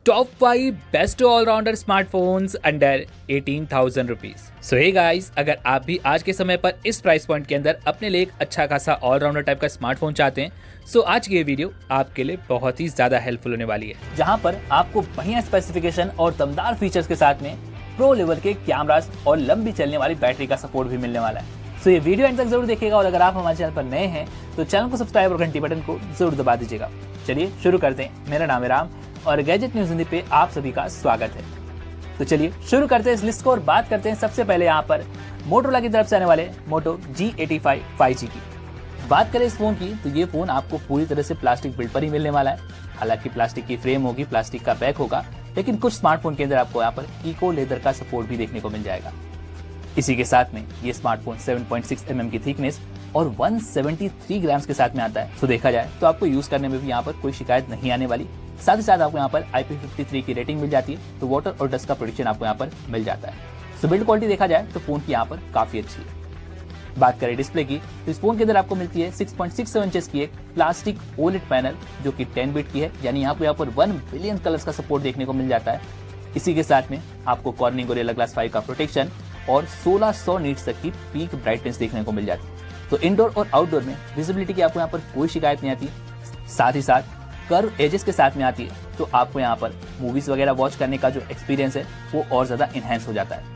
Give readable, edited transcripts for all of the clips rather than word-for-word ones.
Top 5 best allrounder smartphones under 18,000 rupees. So hey guys, अगर आप भी आज के समय पर इस प्राइस पॉइंट के अंदर अपने लिए एक अच्छा खासा ऑलराउंडर टाइप का स्मार्टफोन चाहते हैं, सो आज की ये वीडियो आपके लिए बहुत ही ज्यादा हेल्पफुल होने वाली है, जहां पर आपको बढ़िया स्पेसिफिकेशन और दमदार फीचर्स के साथ में प्रो लेवल के कैमरास और लंबी चलने वाली बैटरी का सपोर्ट भी मिलने वाला है। सो ये वीडियो एंड तक जरूर देखिएगा और अगर आप हमारे चैनल पर नए हैं तो चैनल को सब्सक्राइब और घंटी बटन को जरूर दबा दीजिएगा। चलिए शुरू करते हैं। मेरा नाम है राम और गैजेट न्यूज हिंदी पे आप सभी का स्वागत है। तो चलिए शुरू करते हैं इस लिस्ट को और बात करते हैं सबसे पहले यहाँ पर मोटोरोला की तरफ से आने वाले मोटो G85 5G की। बात करें इस फोन की तो ये फोन आपको पूरी तरह से प्लास्टिक बिल्ड पर ही मिलने वाला है। हालांकि प्लास्टिक की फ्रेम होगी, प्लास्टिक का बैक होगा, लेकिन कुछ स्मार्टफोन के अंदर आपको यहाँ पर इको लेदर का सपोर्ट भी देखने को मिल जाएगा। इसी के साथ में ये स्मार्टफोन 7.6 mm की थिकनेस और 173 ग्राम्स के साथ में आता है। तो देखा जाए तो आपको यूज करने में भी यहाँ पर कोई शिकायत नहीं आने वाली। साथ ही साथ आपको यहाँ पर IP53 की रेटिंग मिल जाती है, तो वाटर और डस्ट का प्रोटेक्शन आपको यहाँ पर मिल जाता है। सो बिल्ड क्वालिटी देखा जाए तो फोन की यहाँ पर काफी अच्छी है। बात करें डिस्प्ले की तो इस फोन के अंदर आपको मिलती है 6.67 इंचेस की एक प्लास्टिक OLED पैनल जो कि 10 बिट की है, यानी यहाँ पर 1 बिलियन कलर्स का सपोर्ट देखने को मिल जाता है। इसी के साथ में आपको कॉर्निंग गोरिल्ला ग्लास 5 का प्रोटेक्शन और 1600 नीट्स तक की पीक ब्राइटनेस देखने को मिल जाती है। तो इंडोर और आउटडोर में विजिबिलिटी की आपको यहाँ पर कोई शिकायत नहीं आती। साथ ही साथ कर्व एजेस के साथ में आती है, तो आपको यहाँ पर मूवीज वगैरह वॉच करने का जो एक्सपीरियंस है वो और ज्यादा इनहेंस हो जाता है।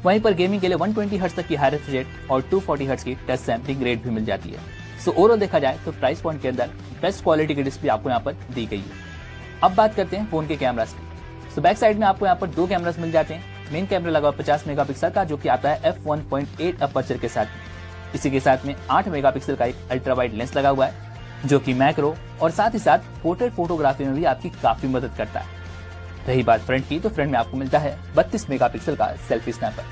वहीं पर गेमिंग के लिए 120 हर्ट्ज तक की हाई रिफ्रेश रेट और 240 हर्ट्ज की टच सैंपलिंग रेट भी मिल जाती है। सो ओवरऑल देखा जाए तो प्राइस पॉइंट के अंदर बेस्ट क्वालिटी की डिस्प्ले आपको यहाँ पर दी गई है। अब बात करते हैं फोन के कैमरास की। सो बैक साइड में आपको यहाँ पर दो कैमरास मिल जाते हैं। मेन कैमरा लगा 50 मेगापिक्सल का जो कि आता है f1.8 अपर्चर के साथ में। इसी के साथ में 8 मेगापिक्सल का एक अल्ट्रा वाइड लेंस लगा हुआ है जो कि मैक्रो और साथ ही साथ पोर्ट्रेट फोटोग्राफी में भी आपकी काफी मदद करता है। रही बात फ्रंट की तो फ्रंट में आपको मिलता है 32 मेगापिक्सल का सेल्फी स्नैपर।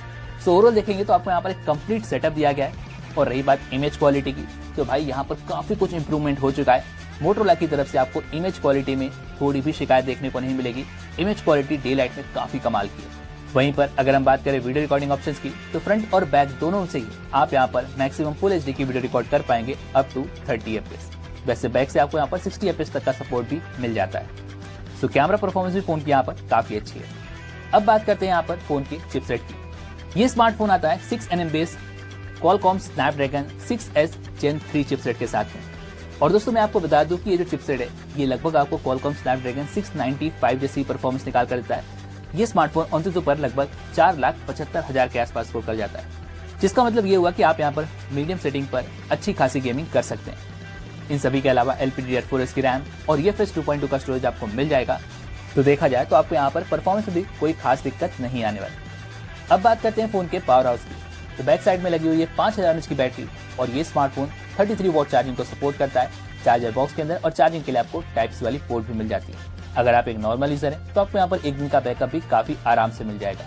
सो ओवरऑल देखेंगे तो आपको यहाँ पर एक कंप्लीट सेटअप दिया गया है। और रही बात इमेज क्वालिटी की तो भाई यहाँ पर काफी कुछ इंप्रूवमेंट हो चुका है। मोटोरोला की तरफ से आपको इमेज क्वालिटी में थोड़ी भी शिकायत देखने को नहीं मिलेगी। इमेज क्वालिटी डे लाइट में काफी कमाल की है। वहीं पर अगर हम बात करें वीडियो रिकॉर्डिंग ऑप्शंस की तो फ्रंट और बैक दोनों से ही आप यहाँ पर मैक्सिमम फुल HD की वीडियो रिकॉर्ड कर पाएंगे अप टू 30 FPS। वैसे बैक से आपको यहाँ पर 60 FPS तक का सपोर्ट भी मिल जाता है। सो कैमरा परफॉर्मेंस भी फोन की यहाँ पर काफी अच्छी है। अब बात करते हैं यहाँ पर फोन की चिपसेट की। ये स्मार्टफोन आता है 6 nm base Qualcomm Snapdragon 6S Gen 3 chipset के साथ में। और दोस्तों मैं आपको बता दूं कि ये जो चिपसेट है ये लगभग आपको Qualcomm Snapdragon 695 जैसी परफॉर्मेंस निकाल कर देता है। ये स्मार्टफोन अंततः पर लगभग 4,75,000 के आसपास स्कोर कर जाता है, जिसका मतलब ये हुआ कि आप यहाँ पर मीडियम सेटिंग पर अच्छी खासी गेमिंग कर सकते हैं। इन सभी के अलावा LPDDR4 की रैम और UFS 2.2 का स्टोरेज आपको मिल जाएगा। तो देखा जाए तो आपको यहाँ पर परफॉर्मेंस में भी कोई खास दिक्कत नहीं आने वाली। अब बात करते हैं फोन के पावर हाउस की। तो बैक साइड में लगी हुई है 5000 mAh की बैटरी और ये स्मार्टफोन 33 वॉट चार्जिंग को सपोर्ट करता है चार्जर बॉक्स के अंदर। और चार्जिंग के लिए आपको टाइप सी वाली पोर्ट भी मिल जाती है। अगर आप एक नॉर्मल यूजर हैं तो आपको यहाँ पर एक दिन का बैकअप भी काफी आराम से मिल जाएगा।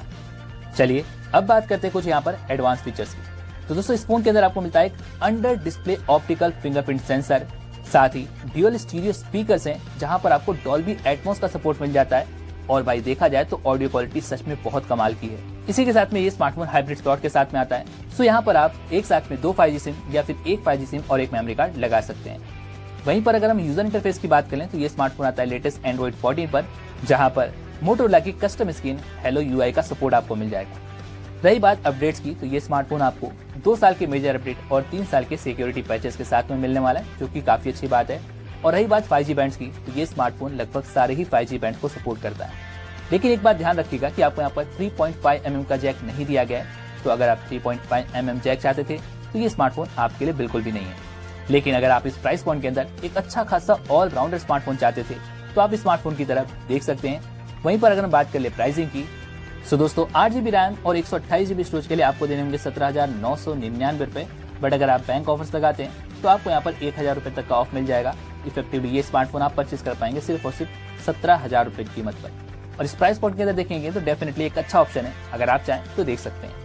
चलिए अब बात करते हैं कुछ यहाँ पर एडवांस फीचर्स की। तो दोस्तों इस फोन के अंदर आपको मिलता है एक under display optical fingerprint sensor, साथ ही ड्यूअल स्टीरियो स्पीकर्स हैं जहां पर आपको डॉल्बी एटमॉस का सपोर्ट मिल जाता है। और भाई देखा जाए तो ऑडियो क्वालिटी सच में बहुत कमाल की है। इसी के साथ में ये स्मार्टफोन हाइब्रिड स्लॉट के साथ में आता है। सो यहाँ पर आप एक साथ में 2 5G सिम या फिर एक 5G सिम और एक मेमोरी कार्ड लगा सकते हैं। वहीं पर अगर हम यूजर इंटरफेस की बात करें तो ये स्मार्टफोन आता है लेटेस्ट Android 14 पर, जहां पर मोटोरोला की कस्टम स्क्रीन हेलो UI का सपोर्ट आपको मिल जाएगा। रही बात अपडेट्स की तो ये स्मार्टफोन आपको 2 साल के मेजर अपडेट और 3 साल के सिक्योरिटी पैचेस के साथ में मिलने वाला है, जो कि काफी अच्छी बात है। और रही बात 5G बैंड्स की तो ये स्मार्टफोन लगभग सारे ही 5G बैंड को सपोर्ट करता है। लेकिन एक बात ध्यान रखिएगा कि आपको यहाँ पर 3.5 mm का जैक नहीं दिया गया है। तो अगर आप 3.5 mm जैक चाहते थे तो ये स्मार्टफोन आपके लिए बिल्कुल भी नहीं है। लेकिन अगर आप इस प्राइस पॉइंट के अंदर एक अच्छा खासा ऑलराउंडर स्मार्टफोन चाहते थे तो आप इस स्मार्टफोन की तरफ देख सकते हैं। वहीं पर अगर हम बात कर ले प्राइसिंग की तो दोस्तों 8GB रैम और 128GB स्टोरेज के लिए आपको देने होंगे 17,999 रुपए। बट अगर आप बैंक ऑफर्स लगाते हैं तो आपको यहाँ पर 1,000 रुपए तक का ऑफ मिल जाएगा। इफेक्टिवली ये स्मार्टफोन आप परचेज कर पाएंगे सिर्फ और सिर्फ 17,000 रुपए की कीमत पर। और इस प्राइस पॉइंट के अंदर देखेंगे तो डेफिनेटली एक अच्छा ऑप्शन है, अगर आप चाहें तो देख सकते हैं।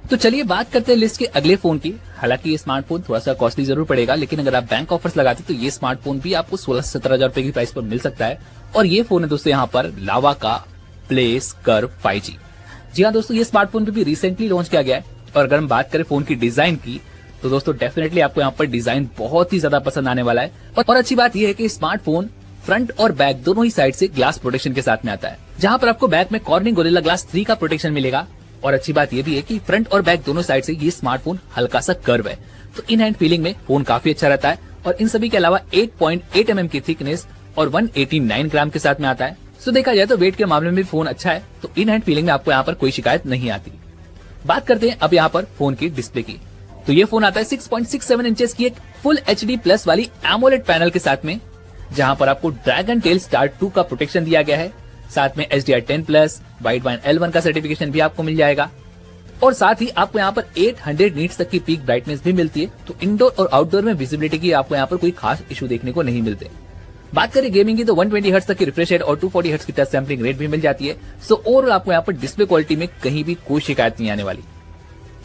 तो चलिए बात करते हैं लिस्ट के अगले फोन की। हालांकि ये स्मार्टफोन थोड़ा सा कॉस्टली जरूर पड़ेगा, लेकिन अगर आप बैंक ऑफर्स लगाते तो ये स्मार्टफोन भी आपको 16 से 17,000 रुपए की प्राइस पर मिल सकता है। और ये फोन है दोस्तों यहाँ पर लावा का प्लेस कर्व 5G। जी हाँ दोस्तों, ये स्मार्टफोन भी रिसेंटली लॉन्च किया गया है। और अगर हम बात करें फोन की डिजाइन की तो दोस्तों डेफिनेटली आपको यहाँ पर डिजाइन बहुत ही ज्यादा पसंद आने वाला है। और अच्छी बात यह है कि स्मार्टफोन फ्रंट और बैक दोनों ही साइड से ग्लास प्रोटेक्शन के साथ में आता है, जहाँ पर आपको बैक में कॉर्निंग गोरिल्ला ग्लास 3 का प्रोटेक्शन मिलेगा। और अच्छी बात ये भी है कि फ्रंट और बैक दोनों साइड से ये स्मार्टफोन हल्का सा कर्व है, तो इन हैंड फीलिंग में फोन काफी अच्छा रहता है। और इन सभी के अलावा 8.8 mm की थिकनेस और 189 ग्राम के साथ में आता है। सो देखा जाए तो वेट के मामले में भी फोन अच्छा है, तो इन हैंड फीलिंग में आपको यहाँ पर कोई शिकायत नहीं आती। बात करते हैं अब यहाँ पर फोन की डिस्प्ले की, तो ये फोन आता है 6.67 इंचेस की एक फुल HD प्लस वाली एमोलेड पैनल के साथ में, जहाँ पर आपको ड्रैगन टेल स्टार 2 का प्रोटेक्शन दिया गया है। साथ में HDR10+ वाइडबाइन L1 का सर्टिफिकेशन भी आपको मिल जाएगा। और साथ ही आपको यहाँ पर 800 नीट्स तक की पीक ब्राइटनेस भी मिलती है, तो इंडोर और आउटडोर में विजिबिलिटी की आपको यहाँ पर कोई खास इशू देखने को नहीं मिलते। बात करें गेमिंग की तो 120 हर्ट्ज तक की रिफ्रेश रेट और 240 हर्ट्ज की टच सैंपलिंग रेट भी मिल जाती है। सो ओवरऑल आपको यहाँ पर डिस्प्ले क्वालिटी में कहीं भी कोई शिकायत नहीं आने वाली।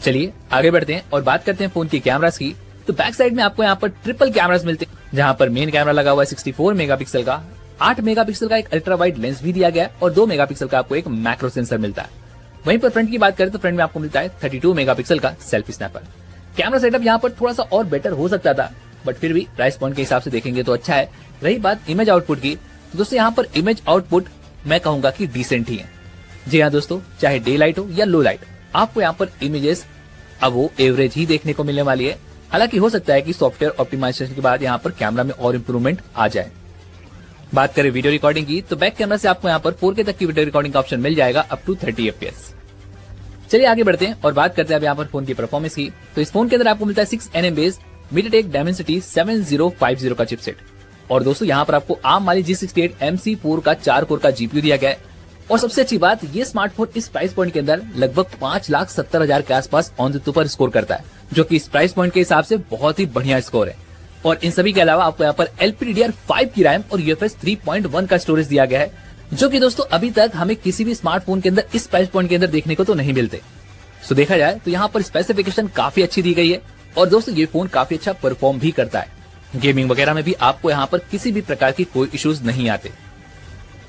चलिए आगे बढ़ते हैं और बात करते हैं फोन की कैमरास की। तो बैक साइड में आपको यहाँ पर ट्रिपल कैमरास मिलते हैं, जहाँ पर मेन कैमरा लगा हुआ है 64 मेगापिक्सल का, 8 मेगापिक्सल का एक अल्ट्रा वाइड लेंस भी दिया गया है और 2 मेगापिक्सल का आपको एक मैक्रो सेंसर मिलता है। वहीं पर फ्रंट की बात करें तो फ्रंट में आपको मिलता है 32 मेगापिक्सल का सेल्फी स्नैपर। कैमरा सेटअप यहाँ पर थोड़ा सा और बेटर हो सकता था, बट फिर भी प्राइस पॉइंट के हिसाब से देखेंगे तो अच्छा है। रही बात इमेज आउटपुट की, तो दोस्तों यहाँ पर इमेज आउटपुट मैं कहूंगा कि डिसेंट ही है। जी हाँ दोस्तों, चाहे डे लाइट हो या लो लाइट, आपको यहाँ पर इमेजेस अब वो एवरेज ही देखने को मिलने वाली है। हालांकि हो सकता है कि सॉफ्टवेयर ऑप्टिमाइजेशन के बाद यहाँ पर कैमरा में और इम्प्रूवमेंट आ जाए। बात करें वीडियो रिकॉर्डिंग की, तो बैक कैमरा से आपको यहाँ पर 4K तक की वीडियो रिकॉर्डिंग का ऑप्शन मिल जाएगा अप टू 30 FPS। चलिए आगे बढ़ते हैं और बात करते हैं अब यहाँ पर फोन की परफॉर्मेंस की। तो इस फोन के अंदर आपको मिलता है 6nm बेस MediaTek Dimensity 7050 का चिपसेट। और दोस्तों यहाँ पर आपको ARM वाली G68 MC4 का 4 कोर का GPU दिया गया है। और सबसे अच्छी बात, ये स्मार्टफोन इस प्राइस पॉइंट के अंदर लगभग 5,70,000 के आसपास ऑन द पर स्कोर करता है, जो कि इस प्राइस पॉइंट के हिसाब से बहुत ही बढ़िया स्कोर है। और इन सभी के अलावा आपको यहाँ पर LPDDR5 की रैम और UFS 3.1 का स्टोरेज दिया गया है, जो कि दोस्तों अभी तक हमें किसी भी स्मार्टफोन के अंदर इस प्राइस पॉइंट के अंदर देखने को तो नहीं मिलते। सो देखा जाए तो यहाँ पर स्पेसिफिकेशन काफी अच्छी दी गई है और दोस्तों ये फोन काफी अच्छा परफॉर्म भी करता है। गेमिंग वगैरह में भी आपको यहाँ पर किसी भी प्रकार की कोई इश्यूज नहीं आते।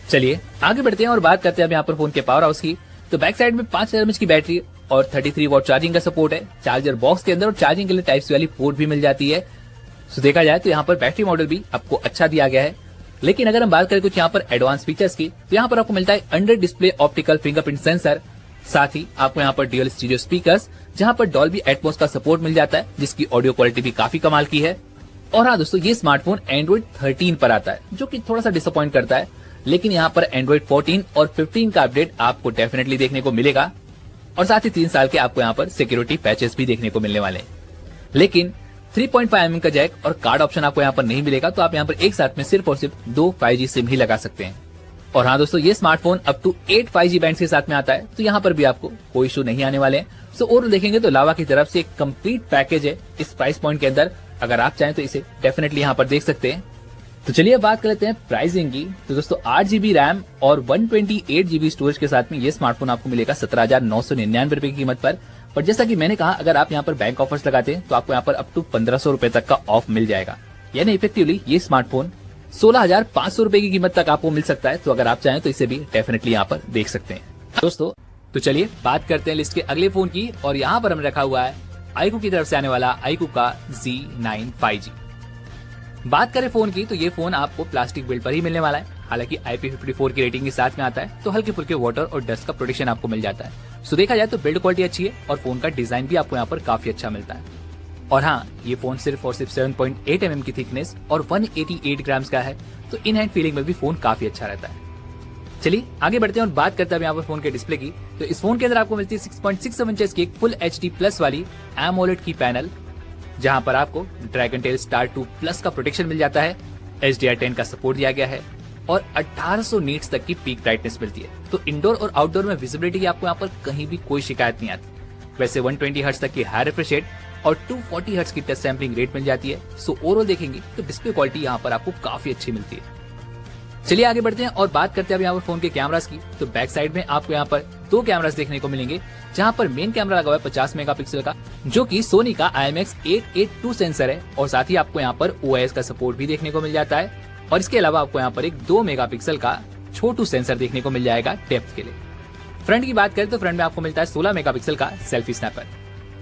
चलिए आगे बढ़ते हैं और बात करते हैं अब यहाँ पर फोन के पावर हाउस की। तो बैक साइड में 5000 mAh की बैटरी और 33 वॉट चार्जिंग का सपोर्ट है चार्जर बॉक्स के अंदर, और चार्जिंग के लिए टाइप सी वाली पोर्ट भी मिल जाती है। सो देखा जाए तो यहाँ पर बैटरी मॉडल भी आपको अच्छा दिया गया है। लेकिन अगर हम बात करें कुछ यहाँ पर एडवांस फीचर्स की, तो यहाँ पर आपको मिलता है under display optical fingerprint sensor. साथ ही आपको यहाँ पर ड्यूअल स्टीरियो स्पीकर्स, जहाँ पर डॉल्बी एटमॉस का सपोर्ट मिल जाता है, जिसकी ऑडियो क्वालिटी भी काफी कमाल की है। और हाँ दोस्तों, ये स्मार्टफोन एंड्रॉइड 13 पर आता है, जो कि थोड़ा सा डिसअपॉइंट करता है। लेकिन यहाँ पर एंड्रॉइड 14 और 15 का अपडेट आपको डेफिनेटली देखने को मिलेगा। और साथ ही 3 साल के आपको यहाँ पर सिक्योरिटी पैचेस भी देखने को मिलने वाले हैं। लेकिन 3.5mm का जैक और कार्ड ऑप्शन आपको यहाँ पर नहीं मिलेगा, तो आप यहाँ पर एक साथ में सिर्फ और सिर्फ 2 5G सिम ही लगा सकते हैं। और हाँ दोस्तों, ये smartphone up to 8 5G band के साथ में आता है, तो यहाँ पर भी आपको कोई इशू नहीं आने वाले हैं। सो ओवरऑल देखेंगे तो लावा की तरफ से एक कंप्लीट पैकेज है इस प्राइस पॉइंट के अंदर। अगर आप चाहें तो इसे डेफिनेटली यहाँ पर देख सकते हैं। तो चलिए बात कर लेते हैं प्राइसिंग की। तो दोस्तों 8GB रैम और 128GB स्टोरेज के साथ में ये स्मार्टफोन आपको मिलेगा 17,999 रुपए की कीमत पर। पर जैसा कि मैंने कहा, अगर आप यहाँ पर बैंक ऑफर्स लगाते हैं तो आपको यहाँ पर अप टू 1500 रुपए तक का ऑफ मिल जाएगा। यानी इफेक्टिवली ये स्मार्टफोन 16,500 रुपए की कीमत तक आपको मिल सकता है। तो अगर आप चाहें तो इसे भी डेफिनेटली यहाँ पर देख सकते हैं दोस्तों। तो चलिए बात करते हैं लिस्ट के अगले फोन की, और यहाँ पर हमने रखा हुआ है आईकू की तरफ से आने वाला आईकू का Z9 5G। बात करें फोन की, तो ये फोन आपको प्लास्टिक बिल्ड पर ही मिलने वाला है। हालांकि IP54 की रेटिंग के साथ में आता है, तो हल्के फुल्के वाटर और डस्ट का प्रोटेक्शन आपको मिल जाता है। सो देखा जाए तो बिल्ड क्वालिटी अच्छी है और फोन का डिजाइन भी आपको यहाँ पर काफी अच्छा मिलता है। और हाँ, ये फोन सिर्फ और सिर्फ 7.8mm की थिकनेस और 188 ग्राम्स का है, तो इन हैंड फीलिंग में भी फोन काफी अच्छा रहता है। चलिए आगे बढ़ते हैं और बात करते हैं यहाँ पर फोन के डिस्प्ले की। तो इस फोन के अंदर आपको मिलती है 6.67 इंचेस की एक फुल HD प्लस वाली एमोलेड की पैनल, जहां पर आपको ड्रैगन टेल स्टार 2 प्लस का प्रोटेक्शन मिल जाता है, HDR10 का सपोर्ट दिया गया है और 1800 नीट्स तक की पीक ब्राइटनेस मिलती है। तो इंडोर और आउटडोर में विजिबिलिटी की आपको यहाँ पर कहीं भी कोई शिकायत नहीं आती। वैसे 120 हर्ट्ज तक की हाई रिफ्रेश रेट और 240 हर्ट्ज की टच सैंपलिंग रेट मिल जाती है। सो ओवरऑल देखेंगे तो डिस्प्ले क्वालिटी यहाँ पर आपको काफी अच्छी मिलती है। चलिए आगे बढ़ते हैं और बात करते हैं अब यहाँ पर फोन के कैमरास की। तो बैक साइड में आपको यहाँ पर 2 कैमरास देखने को मिलेंगे, जहाँ पर मेन कैमरा लगा हुआ है 50 मेगापिक्सल का, जो कि सोनी का IMX882 सेंसर है। और साथ ही आपको यहाँ पर OIS का सपोर्ट भी देखने को मिल जाता है। और इसके अलावा आपको यहाँ पर एक 2 मेगापिक्सल का छोटू सेंसर देखने को मिल जाएगा डेप्थ के लिए। फ्रंट की बात करें तो फ्रंट में आपको मिलता है 16 मेगापिक्सल का सेल्फी स्नैपर।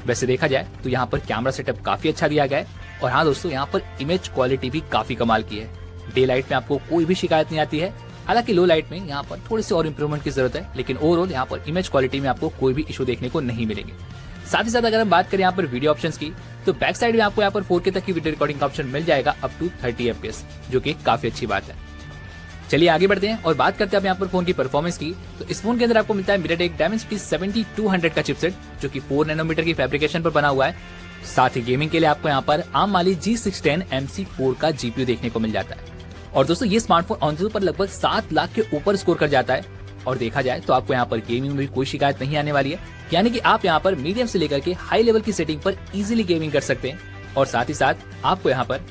वैसे देखा जाए तो यहाँ पर कैमरा सेटअप काफी अच्छा दिया गया है। और हाँ दोस्तों, यहाँ पर इमेज क्वालिटी भी काफी कमाल की है। डे लाइट में आपको कोई भी शिकायत नहीं आती है। हालांकि लो लाइट में यहाँ पर थोड़ी सी और इम्प्रूवमेंट की जरूरत है, लेकिन ओवरऑल यहाँ पर इमेज क्वालिटी में आपको कोई भी इशू देखने को नहीं मिलेंगे। साथ ही साथ अगर हम बात करें यहाँ पर वीडियो ऑप्शंस की, तो बैक साइड में आपको यहाँ पर 4K तक की वीडियो रिकॉर्डिंग का ऑप्शन मिल जाएगा अप टू 30 FPS, जो कि काफी अच्छी बात है। चलिए आगे बढ़ते हैं और बात करते हैं यहाँ पर फोन की परफॉर्मेंस की। तो इस फोन के अंदर आपको मिलता है MediaTek Dimensity 7200 का चिपसेट, जो कि 4 नैनोमीटर की फैब्रिकेशन पर बना हुआ है। साथ ही गेमिंग के लिए आपको यहाँ पर ARM Mali G610 MC4 का GPU देखने को मिल जाता है। और दोस्तों ये स्मार्टफोन ऑनलाइन पर लगभग 7 लाख के ऊपर स्कोर कर जाता है। और देखा जाए तो आपको यहाँ पर गेमिंग में भी कोई शिकायत नहीं आने वाली है, यानी कि आप यहाँ पर मीडियम से लेकर के हाई लेवल की सेटिंग पर इजीली गेमिंग कर सकते हैं। और साथ ही साथ आपको यहाँ पर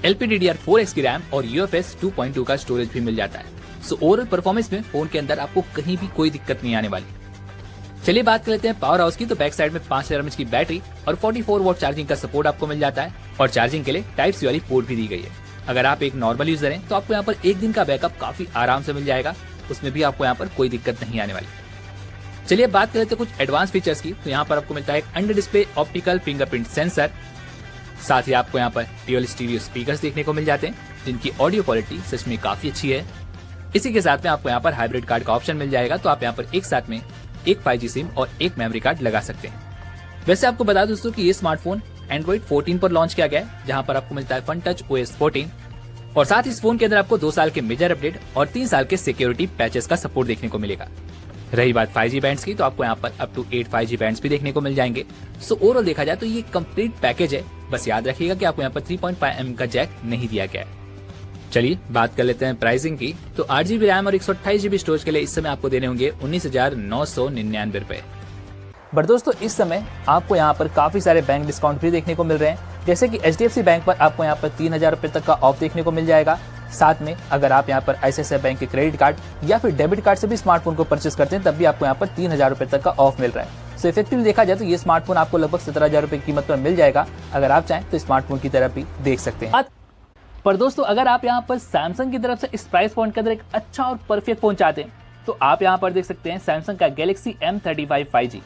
LPDDR4X की रैम और UFS 2.2 का स्टोरेज भी मिल जाता है। सो ओवरऑल परफॉर्मेंस में फोन के अंदर आपको कहीं भी कोई दिक्कत नहीं आने वाली। चलिए बात कर लेते हैं पावर हाउस की। तो बैक साइड में 5000 mAh की बैटरी और 44 वॉट चार्जिंग का सपोर्ट आपको मिल जाता है, और चार्जिंग के लिए टाइप सी वाली पोर्ट भी दी गई है। अगर आप एक नॉर्मल यूजर हैं तो आपको यहाँ पर एक दिन का बैकअप काफी आराम से मिल जाएगा, उसमें भी आपको यहाँ पर कोई दिक्कत नहीं आने वाली। चलिए बात कर लेते हैं कुछ एडवांस फीचर्स की। तो यहाँ पर आपको मिलता है एक under display optical fingerprint sensor. साथ ही आपको यहाँ पर ड्यूअल स्टीरियो स्पीकर्स देखने को मिल जाते हैं, जिनकी ऑडियो क्वालिटी सच में काफी अच्छी है। इसी के साथ में आपको यहाँ पर हाइब्रिड कार्ड का ऑप्शन मिल जाएगा, तो आप यहाँ पर एक साथ में एक 5G सिम और एक मेमोरी कार्ड लगा सकते हैं। वैसे आपको बता दोस्तों कि ये स्मार्टफोन Android 14 पर लॉन्च किया गया है, जहाँ पर आपको मिलता है FunTouch OS 14। और साथ ही इस फोन के अंदर आपको 2 साल के मेजर अपडेट और 3 साल के सिक्योरिटी पैचेस का सपोर्ट देखने को मिलेगा। रही बात 5G बैंड्स की, तो आपको यहाँ पर अप टू 8 5G बैंड्स भी देखने को मिल जाएंगे। सो ओवरऑल देखा जाए तो ये कंप्लीट पैकेज है। बस याद रखिएगा कि आपको यहाँ पर 3.5mm का जैक नहीं दिया गया है। चलिए बात कर लेते हैं प्राइसिंग की। तो 8GB रैम और 128GB स्टोरेज के लिए इस समय आपको देने होंगे 19,999 रुपए। बट दोस्तों इस समय आपको यहाँ पर काफी सारे बैंक डिस्काउंट भी देखने को मिल रहे हैं, जैसे कि HDFC बैंक पर आपको यहाँ पर 3000 रुपए तक का ऑफ देखने को मिल जाएगा। साथ में अगर आप यहाँ पर ICICI बैंक के क्रेडिट कार्ड या फिर डेबिट कार्ड से भी स्मार्टफोन को परचेस करते हैं, तब भी आपको यहाँ पर 3000 रुपए तक का ऑफ मिल रहा है। सो इफेक्टिवली देखा जाए तो ये स्मार्टफोन आपको लगभग 17,000 रुपए की कीमत पर मिल जाएगा। अगर आप चाहें तो स्मार्टफोन की तरफ भी देख सकते हैं। पर दोस्तों अगर आप यहाँ पर सैमसंग की तरफ से इस प्राइस पॉइंट के अंदर एक अच्छा और परफेक्ट फोन चाहते हैं, तो आप यहाँ पर देख सकते हैं सैमसंग का Galaxy M35 5G।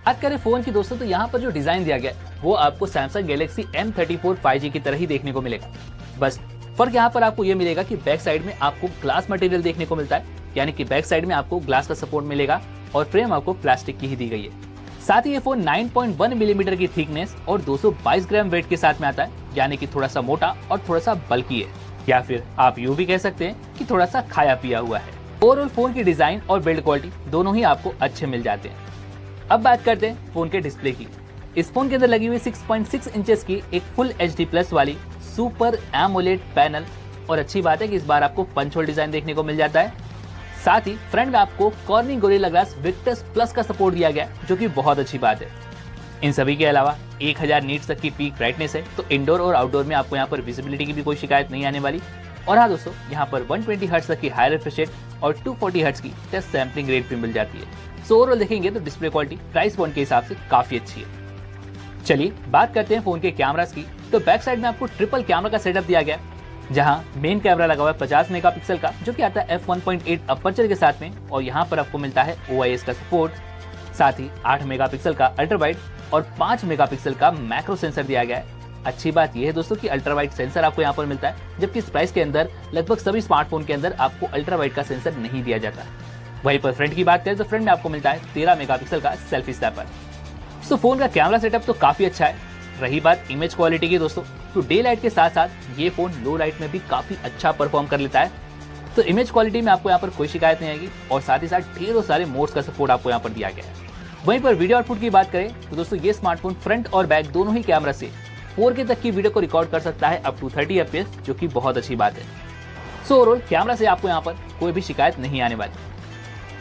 बात करें फोन की दोस्तों, तो यहाँ पर जो डिजाइन दिया गया है वो आपको सैमसंग Galaxy M34 5G की तरह ही देखने को मिलेगा। बस फर्क यहाँ पर आपको ये मिलेगा कि बैक साइड में आपको ग्लास मटेरियल देखने को मिलता है, यानी कि बैक साइड में आपको ग्लास का सपोर्ट मिलेगा और फ्रेम आपको प्लास्टिक की ही दी गई है। साथ ही ये फोन 9.1 मिलीमीटर की थिकनेस और 222 ग्राम वेट के साथ में आता है, यानी कि थोड़ा सा मोटा और थोड़ा सा बल्की है, या फिर आप यूं भी कह सकते हैं कि थोड़ा सा खाया पिया हुआ है। ओवरऑल फोन की डिजाइन और बिल्ड क्वालिटी दोनों ही आपको अच्छे मिल जाते हैं। अब बात करते हैं फोन के डिस्प्ले की। इस फोन के अंदर लगी हुई 6.6 इंचेस की एक फुल HD+ वाली सुपर एमोलेड पैनल, और अच्छी बात है कि इस बार आपको पंच होल डिजाइन देखने को मिल जाता है। साथ ही फ्रंट में आपको cornering gorilla glass Victus plus का सपोर्ट दिया गया, जो कि बहुत अच्छी बात है। इन सभी के अलावा 1000 नीट्स तक की पीक ब्राइटनेस है, तो इंडोर और आउटडोर में आपको यहाँ पर विजिबिलिटी की भी कोई शिकायत नहीं आने वाली। और हाँ दोस्तों, यहाँ पर 120 हर्ट्ज तक की हाई रिफ्रेश रेट और 240 हर्ट्ज की टच सैम्पलिंग रेट भी मिल जाती है। सो ओवरऑल देखेंगे तो डिस्प्ले क्वालिटी प्राइस पॉइंट के हिसाब से काफी अच्छी है। चलिए बात करते हैं फोन के कैमरास की। तो बैक साइड में आपको ट्रिपल कैमरा का सेटअप दिया गया, जहां मेन कैमरा लगा हुआ है 50 मेगापिक्सल का, जो कि आता है f1.8 अपर्चर के साथ में, और यहाँ पर आपको मिलता है OIS का सपोर्ट। साथ ही 8 मेगापिक्सल का अल्ट्रा वाइड और 5 मेगापिक्सल का मैक्रो सेंसर दिया गया है। अच्छी बात यह है दोस्तों कि अल्ट्रा वाइड सेंसर आपको यहाँ पर मिलता है, जबकि इस प्राइस के अंदर लगभग सभी स्मार्टफोन के अंदर आपको अल्ट्रा वाइड का सेंसर नहीं दिया जाता। वहीं पर फ्रंट की बात करें तो फ्रंट में आपको मिलता है 13 मेगापिक्सल का सेल्फी स्नैपर। तो फोन का कैमरा सेटअप तो काफी अच्छा है। रही बात इमेज क्वालिटी की दोस्तों, तो डे लाइट के साथ साथ ये फोन लो लाइट में भी काफी अच्छा परफॉर्म कर लेता है। तो इमेज क्वालिटी में आपको यहाँ पर कोई शिकायत नहीं आएगी, और साथ ही साथ ढेरों सारे मोड्स का सपोर्ट आपको यहाँ पर दिया गया है। वहीं पर वीडियो आउटपुट की बात करें तो दोस्तों ये स्मार्टफोन फ्रंट और बैक दोनों ही कैमरा से 4K तक की वीडियो को रिकॉर्ड कर सकता है अप टू 30 FPS, जो कि बहुत अच्छी बात है। सो ओवरऑल कैमरा से आपको यहाँ पर कोई भी शिकायत नहीं आने वाली।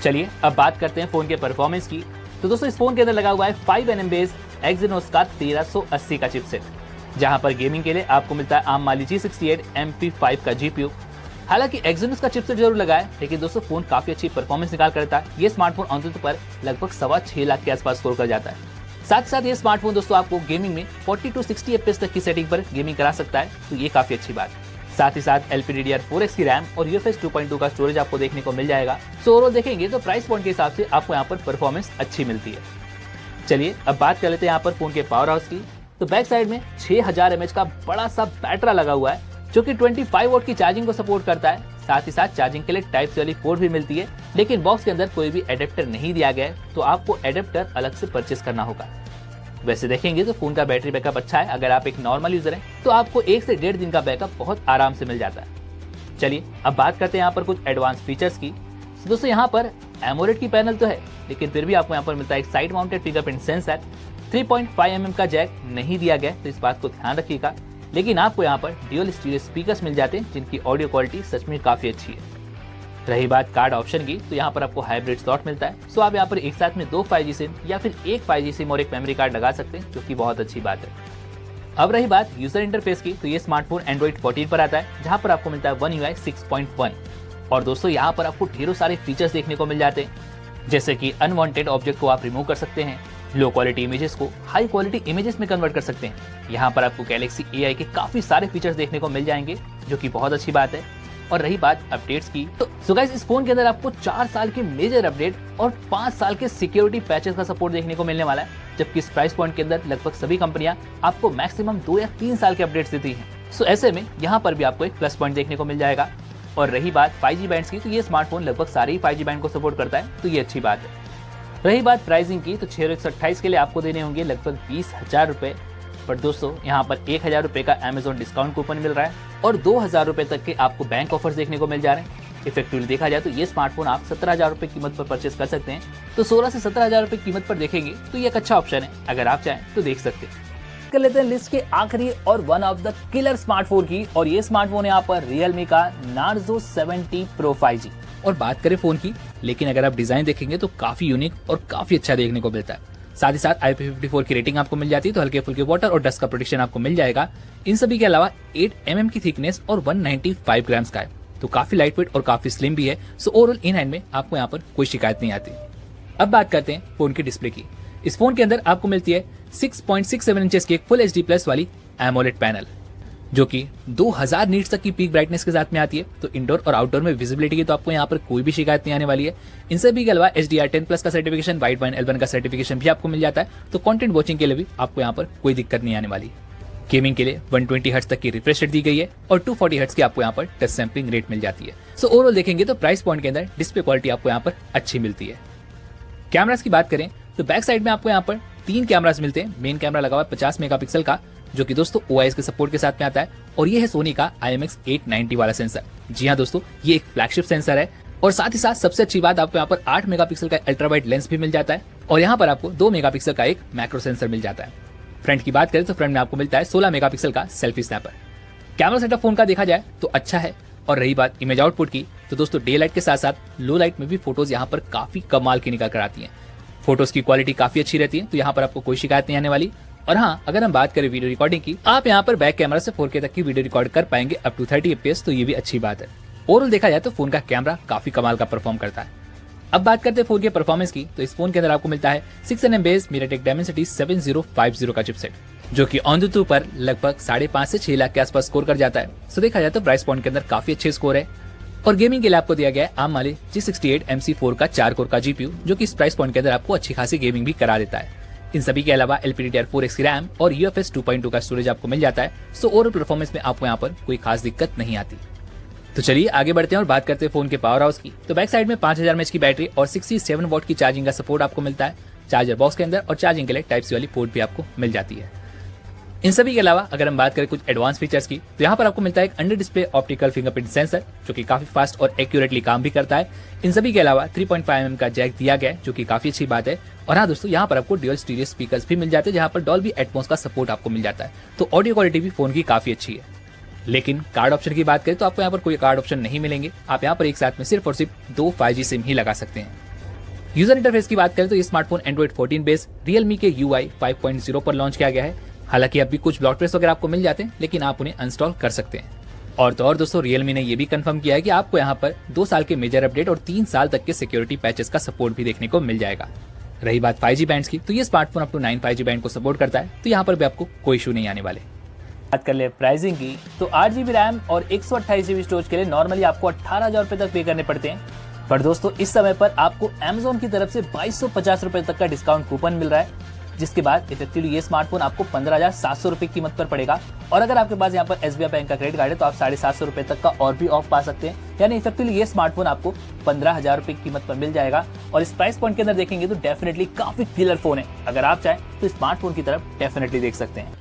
चलिए अब बात करते हैं फोन के परफॉर्मेंस की। तो दोस्तों इस फोन के अंदर लगा हुआ है 5nm बेस Exynos का 1380 का चिपसेट, जहां पर गेमिंग के लिए आपको मिलता है ARM Mali G68 MP5 का GPU। हालांकि Exynos का चिपसेट जरूर लगा है, लेकिन दोस्तों फोन काफी अच्छी परफॉर्मेंस निकाल करता है। ये स्मार्टफोन आमतौर पर लगभग 6.25 लाख के आसपास स्कोर कर जाता है। साथ ही साथ ये स्मार्टफोन दोस्तों आपको गेमिंग में 40 to 60 FPS तक की सेटिंग पर गेमिंग करा सकता है, तो ये काफी अच्छी बात है। साथ ही साथ LPDDR4X की रैम और UFS 2.2 का स्टोरेज आपको देखने को मिल जाएगा। सो ओवरऑल देखेंगे तो प्राइस पॉइंट के हिसाब से आपको यहाँ पर परफॉर्मेंस अच्छी मिलती है। चलिए अब बात कर लेते हैं यहाँ पर फोन के पावर हाउस की। तो बैक साइड में 6000 mAh का बड़ा सा बैटरा लगा हुआ है, जो कि 25 वोल्ट की चार्जिंग को सपोर्ट करता है। साथ ही साथ चार्जिंग के लिए टाइप सी वाली पोर्ट भी मिलती है, लेकिन बॉक्स के अंदर कोई भी एडेप्टर नहीं दिया गया है, तो आपको एडेप्टर अलग से परचेस करना होगा। वैसे देखेंगे तो फोन का बैटरी बैकअप अच्छा है। अगर आप एक नॉर्मल यूजर हैं तो आपको 1 से 1.5 दिन का बैकअप बहुत आराम से मिल जाता है। चलिए अब बात करते हैं यहाँ पर कुछ एडवांस फीचर्स की। तो दोस्तों यहाँ पर एमोलेड की पैनल तो है, लेकिन फिर भी आपको यहाँ पर मिलता है एक side mounted fingerprint sensor. 3.5 mm का जैक नहीं दिया गया, तो इस बात को ध्यान रखिएगा। लेकिन आपको यहाँ पर ड्यूल स्टीरियो स्पीकर्स मिल जाते हैं, जिनकी ऑडियो क्वालिटी सच में काफी अच्छी है। रही बात कार्ड ऑप्शन की, तो यहाँ पर आपको हाइब्रिड स्लॉट मिलता है। सो आप यहाँ पर एक साथ में 2 5G सिम या फिर एक 5G सिम और एक मेमोरी कार्ड लगा सकते हैं, जो कि बहुत अच्छी बात है। अब रही बात यूजर इंटरफेस की, तो ये स्मार्टफोन एंड्रॉइड 14 पर आता है, जहाँ पर आपको मिलता है One UI 6.1। और दोस्तों यहाँ पर आपको ढेरों सारे फीचर्स देखने को मिल जाते हैं, जैसे कि अनवांटेड ऑब्जेक्ट को आप रिमूव कर सकते हैं, लो क्वालिटी इमेजेस को हाई क्वालिटी इमेजेस में कन्वर्ट कर सकते हैं। यहाँ पर आपको गैलेक्सी AI के काफी सारे फीचर्स देखने को मिल जाएंगे, जो कि बहुत अच्छी बात है। और रही बात अपडेट्स की, तो गाइस इस फोन के अंदर आपको 4 साल के मेजर अपडेट और 5 साल के सिक्योरिटी पैचेस का सपोर्ट देखने को मिलने वाला है, जबकि इस प्राइस पॉइंट के अंदर लगभग सभी कंपनियां आपको मैक्सिमम 2 या 3 साल के अपडेट्स देती हैं। सो ऐसे में यहाँ पर भी आपको एक प्लस पॉइंट देखने को मिल जाएगा। और रही बात 5G बैंड्स की, तो ये स्मार्टफोन लगभग सारे ही 5G बैंड को सपोर्ट करता है, तो ये अच्छी बात है। रही बात प्राइसिंग की, तो 6128 के लिए आपको देने होंगे लगभग 20,000 रुपए। पर दोस्तों यहाँ पर 1,000 रुपए का अमेजोन डिस्काउंट कूपन मिल रहा है और 2,000 रुपए तक के आपको बैंक ऑफर्स देखने को मिल जा रहे हैं। इफेक्टिवली देखा जाए तो ये स्मार्टफोन आप 17,000 रुपए कीमत पर परचेस कर सकते हैं। तो 16 से 17,000 रुपए कीमत पर देखेंगे तो ये एक अच्छा ऑप्शन है, अगर आप चाहें तो देख सकते हैं। कर लेते हैं लिस्ट के आखिरी और one of the killer smartphone की, और ये स्मार्टफोन है यहाँ पर Realme का Narzo 70 Pro 5G। और बात करें फोन की, लेकिन अगर आप डिजाइन देखेंगे तो काफी यूनिक और काफी अच्छा देखने को मिलता है। साथ ही साथ IP54 की रेटिंग आपको मिल जाती है, तो हल्के फुल्के वाटर और डस्ट का प्रोटेक्शन आपको मिल जाएगा। इन सभी के अलावा 8 mm की थिकनेस और 195 ग्राम्स का है, तो काफी लाइट वेट और काफी स्लिम भी है। सो ओवरऑल इन हैंड में आपको यहाँ पर कोई शिकायत नहीं आती। अब बात करते हैं फोन की डिस्प्ले की। इस फोन के अंदर आपको मिलती है 6.67 इंचेस की एक फुल HD प्लस वाली एमोलेड पैनल, जो कि 2000 नीट्स तक की पीक ब्राइटनेस के साथ में आती है। तो इंडोर और आउटडोर में विजिबिलिटी की तो आपको यहाँ पर कोई भी शिकायत नहीं आने वाली है। इन सभी के अलावा HDR10+ का सर्टिफिकेशन, वाइड बैंड L1 का सर्टिफिकेशन भी आपको मिल जाता है। तो कंटेंट वॉचिंग के लिए भी आपको यहाँ पर कोई दिक्कत नहीं आने वाली। गेमिंग के लिए 120 हर्ट्ज तक की रिफ्रेश रेट दी गई है और 240 हर्ट्ज की आपको यहाँ पर टच सैंपलिंग रेट मिल जाती है। सो ओवरऑल देखेंगे तो प्राइस पॉइंट के अंदर डिस्प्ले क्वालिटी आपको यहाँ पर अच्छी मिलती है। कैमरास की बात करें तो बैक साइड में आपको यहाँ पर 3 कैमरास मिलते हैं। मेन कैमरा लगा हुआ है 50 मेगापिक्सल का, जो कि दोस्तों OIS के सपोर्ट के साथ में आता है, और ये है सोनी का IMX890 वाला सेंसर। जी हाँ दोस्तों, ये एक फ्लैगशिप सेंसर है। और साथ ही साथ सबसे अच्छी बात, आपको यहाँ पर 8 मेगापिक्सल का अल्ट्रा वाइड लेंस भी मिल जाता है, और यहाँ पर आपको 2 मेगापिक्सल का एक मैक्रो सेंसर मिल जाता है। फ्रंट की बात करें तो फ्रंट में आपको मिलता है 16 मेगापिक्सल का selfie snapper. Camera setup phone का देखा जाए तो अच्छा है। और रही बात इमेज आउटपुट की, तो दोस्तों डे लाइट के साथ साथ लो लाइट में भी फोटोज यहाँ पर काफी कमाल की निकल कर आती हैं। फोटोज की क्वालिटी काफी अच्छी रहती है, तो यहाँ पर आपको कोई शिकायत नहीं आने वाली। और हाँ, अगर हम बात करें वीडियो रिकॉर्डिंग की, आप यहाँ पर बैक कैमरा से 4K तक की वीडियो रिकॉर्ड कर पाएंगे अप टू 30 FPS, तो ये भी अच्छी बात है। ओवरऑल देखा जाए तो फोन का कैमरा काफी कमाल का परफॉर्म करता है। अब बात करते हैं फोन के परफॉर्मेंस की, तो इस फोन के अंदर आपको मिलता है 6nm बेस MediaTek Dimensity 7050 का चिपसेट, जो कि AnTuTu पर लगभग 5.5 से 6 लाख के आसपास स्कोर कर जाता है। सो देखा जाए तो प्राइस पॉइंट के अंदर काफी अच्छे स्कोर है। और गेमिंग के लिए आपको दिया गया है ARM वाले G68 MC4 का 4 कोर का GPU, जो कि इस प्राइस पॉइंट के अंदर आपको अच्छी खासी गेमिंग भी करा देता है। इन सभी के अलावा LPDDR4X की रैम और UFS 2.2 का स्टोरेज आपको मिल जाता है। सो ओवरऑल परफॉर्मेंस में आपको यहाँ पर कोई खास दिक्कत नहीं आती। तो चलिए आगे बढ़ते हैं और बात करते हैं फोन के पावर हाउस की। तो बैक साइड में 5000 mAh की बैटरी और 67 वॉट की चार्जिंग का सपोर्ट आपको मिलता है चार्जर बॉक्स के अंदर, और चार्जिंग के लिए टाइप सी वाली पोर्ट भी आपको मिल जाती है। इन सभी के अलावा अगर हम बात करें कुछ एडवांस फीचर्स की, तो यहाँ पर आपको मिलता है एक under display optical fingerprint sensor, जो कि काफी फास्ट और एक्यूरेटली काम भी करता है। इन सभी के अलावा 3.5 mm का जैक दिया गया है, जो कि काफी अच्छी बात है। और हाँ दोस्तों, यहाँ पर आपको ड्यूल स्टीरियो स्पीकर्स भी मिल जाते हैं, जहाँ पर डॉल्बी एटमॉस का सपोर्ट आपको मिल जाता है। तो ऑडियो क्वालिटी भी फोन की काफी अच्छी है। लेकिन कार्ड ऑप्शन की बात करें तो आपको यहाँ पर कोई कार्ड ऑप्शन नहीं मिलेंगे। आप यहाँ पर एक साथ में सिर्फ और सिर्फ 2 5G सिम ही लगा सकते हैं। यूजर इंटरफेस की बात करें तो ये स्मार्टफोन Android 14 बेस Realme के UI 5.0 पर लॉन्च किया गया है। हालांकि अभी कुछ ब्लॉटवेयर्स वगैरह आपको मिल जाते हैं, लेकिन आप उन्हें इंस्टॉल कर सकते हैं। और तो और दोस्तों, Realme ने ये भी कंफर्म किया है कि आपको यहाँ पर 2 साल के मेजर अपडेट और 3 साल तक के सिक्योरिटी पैचेस का सपोर्ट भी देखने को मिल जाएगा। रही बात 5G बैंड्स की, तो ये smartphone up to 9 5G band को सपोर्ट करता है, तो यहाँ पर भी आपको कोई इशू नहीं आने वाले। बात कर ले प्राइसिंग की, तो 8GB रैम और 128GB स्टोरेज के लिए नॉर्मली आपको 18,000 रुपए तक पे करने पड़ते हैं। पर दोस्तों, इस समय पर आपको Amazon की तरफ से 2250 रुपए तक का डिस्काउंट कूपन मिल रहा है, जिसके बाद इफेक्टिवली ये स्मार्टफोन आपको 15,700 रुपए कीमत पर पड़ेगा। और अगर आपके पास यहाँ पर SBI बैंक का क्रेडिट कार्ड है तो आप 750 रुपए तक का और भी ऑफ पा सकते हैं। यानी इफेक्टिवली ये स्मार्टफोन आपको 15,000 रुपए की कीमत पर मिल जाएगा। और इस प्राइस पॉइंट के अंदर देखेंगे तो डेफिनेटली काफी किलर फोन है। अगर आप चाहें तो स्मार्टफोन की तरफ डेफिनेटली देख सकते हैं।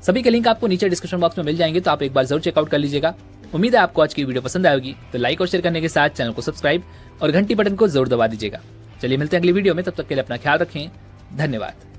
सभी के लिंक आपको नीचे डिस्क्रिप्शन बॉक्स में मिल जाएंगे, तो आप एक बार जरूर चेकआउट कर लीजिएगा। उम्मीद है आपको आज की वीडियो पसंद आएगी, तो लाइक और शेयर करने के साथ चैनल को सब्सक्राइब और घंटी बटन को जरूर दबा दीजिएगा। चलिए मिलते हैं अगली वीडियो में, तब तक के लिए अपना ख्याल रखें। धन्यवाद।